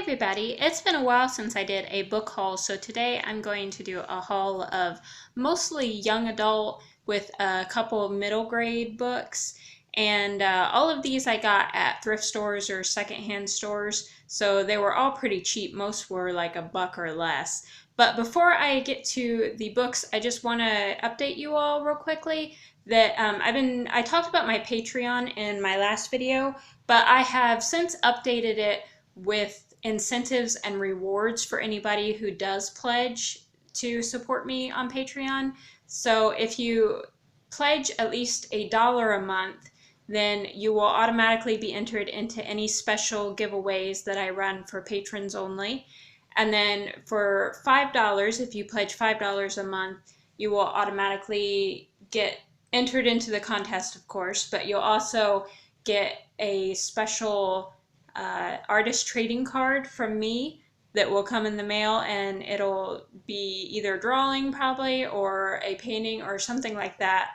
everybody, it's been a while since I did a book haul, so today I'm going to do a haul of mostly young adult with a couple of middle grade books. And all of these I got at thrift stores or secondhand stores, so they were all pretty cheap. Most were like $1 or less. But before I get to the books, I just want to update you all real quickly that I talked about my Patreon in my last video, but I have since updated it with incentives and rewards for anybody who does pledge to support me on Patreon. So if you pledge at least $1 a month, then you will automatically be entered into any special giveaways that I run for patrons only. And then for $5, if you pledge $5 a month, you will automatically get entered into the contest, of course, but you'll also get a special artist trading card from me that will come in the mail, and it'll be either drawing probably or a painting or something like that.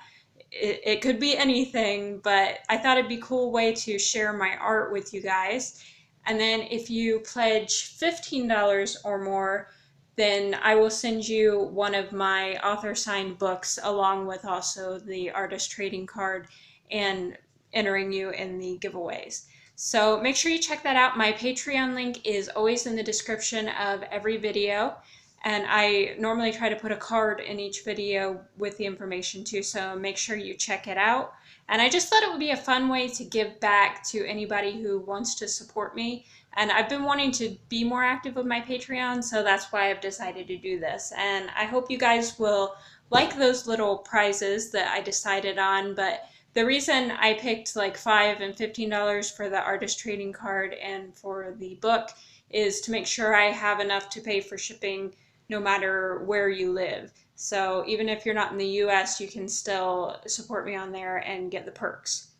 It could be anything, but I thought it'd be a cool way to share my art with you guys. And then if you pledge $15 or more, then I will send you one of my author signed books along with also the artist trading card and entering you in the giveaways. So make sure you check that out. My Patreon link is always in the description of every video, and I normally try to put a card in each video with the information too, so make sure you check it out. And I just thought it would be a fun way to give back to anybody who wants to support me. And I've been wanting to be more active with my Patreon, so that's why I've decided to do this. And I hope you guys will like those little prizes that I decided on, but the reason I picked like $5 and $15 for the artist trading card and for the book is to make sure I have enough to pay for shipping no matter where you live. So even if you're not in the US, you can still support me on there and get the perks.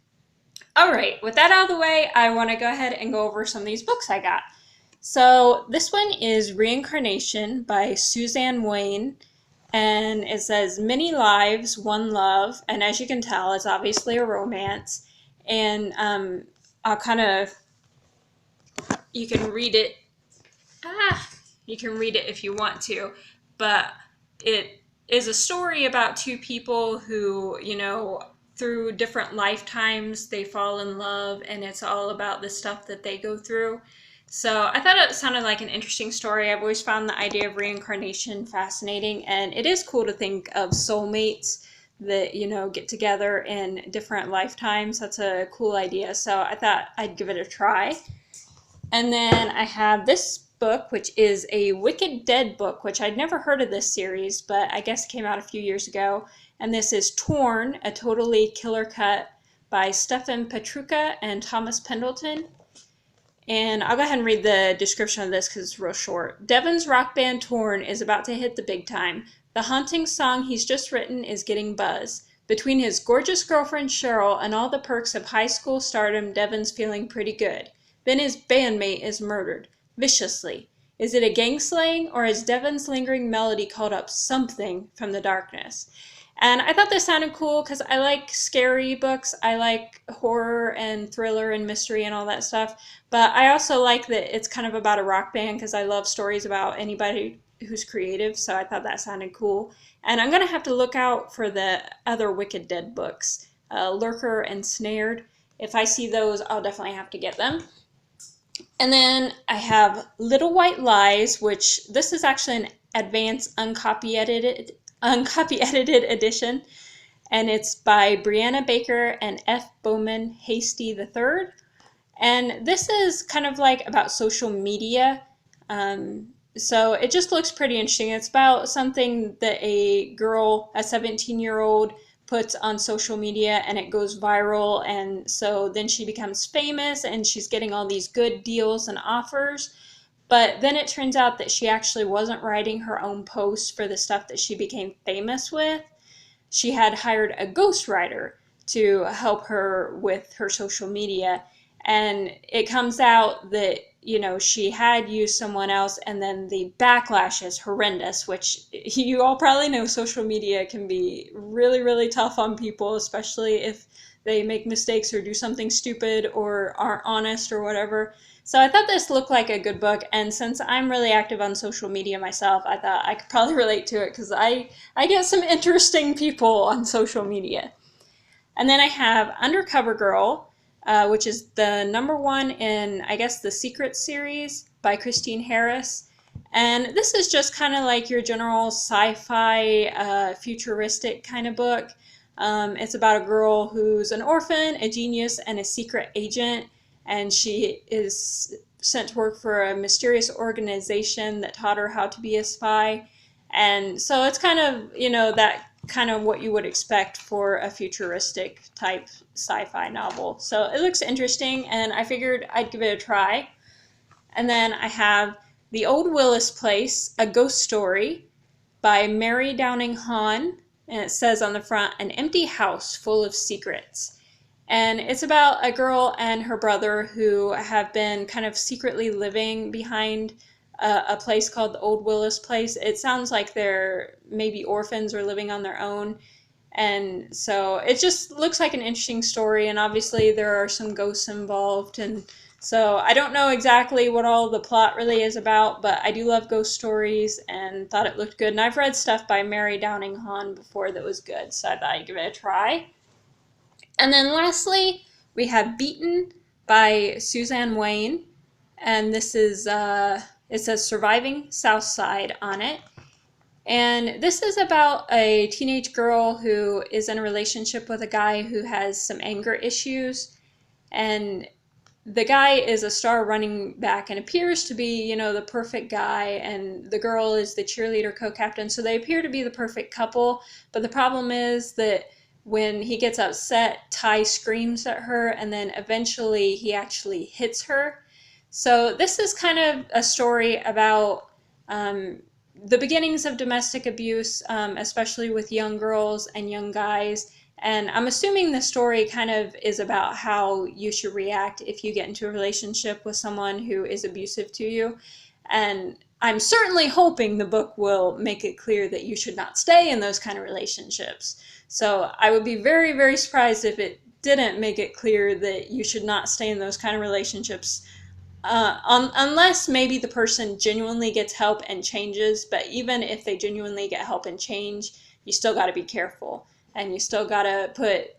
All right, with that out of the way, I want to go ahead and go over some of these books I got. So this one is Reincarnation by Suzanne Wayne. And it says many lives, one love, and as you can tell, it's obviously a romance. And I'll kind of, you can read it. You can read it if you want to, but it is a story about two people who, through different lifetimes, they fall in love, and it's all about the stuff that they go through. So I thought it sounded like an interesting story. I've always found the idea of reincarnation fascinating, and it is cool to think of soulmates that, get together in different lifetimes. That's a cool idea, so I thought I'd give it a try. And then I have this book, which is a Wicked Dead book, which I'd never heard of this series, but I guess it came out a few years ago. And this is Torn, a Totally Killer Cut by Stefan Petruka and Thomas Pendleton. And I'll go ahead and read the description of this because it's real short. Devon's rock band Torn is about to hit the big time. The haunting song he's just written is getting buzz. Between his gorgeous girlfriend Cheryl and all the perks of high school stardom, Devon's feeling pretty good. Then his bandmate is murdered, viciously. Is it a gang slaying, or has Devon's lingering melody called up something from the darkness? And I thought this sounded cool because I like scary books. I like horror and thriller and mystery and all that stuff. But I also like that it's kind of about a rock band because I love stories about anybody who's creative. So I thought that sounded cool. And I'm going to have to look out for the other Wicked Dead books, Lurker and Snared. If I see those, I'll definitely have to get them. And then I have Little White Lies, which this is actually an advanced uncopy edited edition, and it's by Brianna Baker and F. Bowman Hasty III. And this is kind of like about social media, so it just looks pretty interesting. It's about something that a girl, a 17-year-old, puts on social media, and it goes viral, and so then she becomes famous and she's getting all these good deals and offers. But then it turns out that she actually wasn't writing her own posts for the stuff that she became famous with. She had hired a ghostwriter to help her with her social media. And it comes out that, she had used someone else, and then the backlash is horrendous, which you all probably know social media can be really, really tough on people, especially if they make mistakes or do something stupid or aren't honest or whatever. So I thought this looked like a good book, and since I'm really active on social media myself, I thought I could probably relate to it because I get some interesting people on social media. And then I have Undercover Girl, which is the #1 in, I guess, the Secret series by Christine Harris. And this is just kind of like your general sci-fi, futuristic kind of book. It's about a girl who's an orphan, a genius, and a secret agent, and she is sent to work for a mysterious organization that taught her how to be a spy. And so it's kind of, that kind of what you would expect for a futuristic type sci-fi novel. So it looks interesting, and I figured I'd give it a try. And then I have The Old Willis Place, a Ghost Story by Mary Downing Hahn, and it says on the front, an empty house full of secrets. And it's about a girl and her brother who have been kind of secretly living behind a place called the Old Willis Place. It sounds like they're maybe orphans or living on their own. And so it just looks like an interesting story, and obviously there are some ghosts involved, and so I don't know exactly what all the plot really is about, but I do love ghost stories and thought it looked good. And I've read stuff by Mary Downing Hahn before that was good, so I thought I'd give it a try. And then lastly, we have Beaten by Suzanne Wayne, and this is, it says Surviving Southside on it. And this is about a teenage girl who is in a relationship with a guy who has some anger issues, and the guy is a star running back and appears to be, the perfect guy, and the girl is the cheerleader co-captain. So they appear to be the perfect couple, but the problem is that when he gets upset, Ty screams at her, and then eventually he actually hits her. So this is kind of a story about the beginnings of domestic abuse, especially with young girls and young guys. And I'm assuming the story kind of is about how you should react if you get into a relationship with someone who is abusive to you. And I'm certainly hoping the book will make it clear that you should not stay in those kind of relationships. So I would be very, very surprised if it didn't make it clear that you should not stay in those kind of relationships. Unless maybe the person genuinely gets help and changes, but even if they genuinely get help and change, you still got to be careful. And you still got to put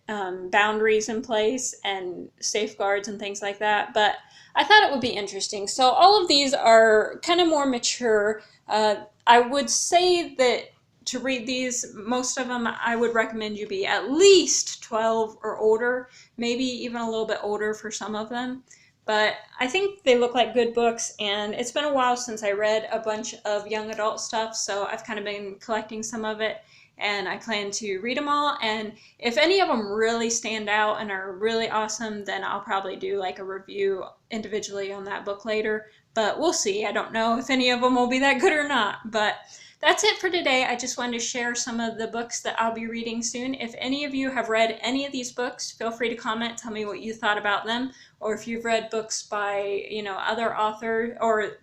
boundaries in place and safeguards and things like that. But I thought it would be interesting. So all of these are kind of more mature. I would say that to read these, most of them, I would recommend you be at least 12 or older, maybe even a little bit older for some of them. But I think they look like good books, and it's been a while since I read a bunch of young adult stuff, so I've kind of been collecting some of it, and I plan to read them all. And if any of them really stand out and are really awesome, then I'll probably do like a review individually on that book later. But we'll see. I don't know if any of them will be that good or not. But that's it for today. I just wanted to share some of the books that I'll be reading soon. If any of you have read any of these books, feel free to comment, tell me what you thought about them, or if you've read books by, other authors, or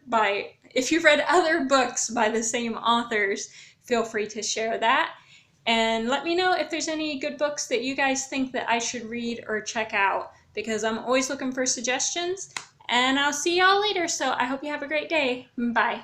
if you've read other books by the same authors, feel free to share that. And let me know if there's any good books that you guys think that I should read or check out, because I'm always looking for suggestions. And I'll see y'all later, so I hope you have a great day. Bye.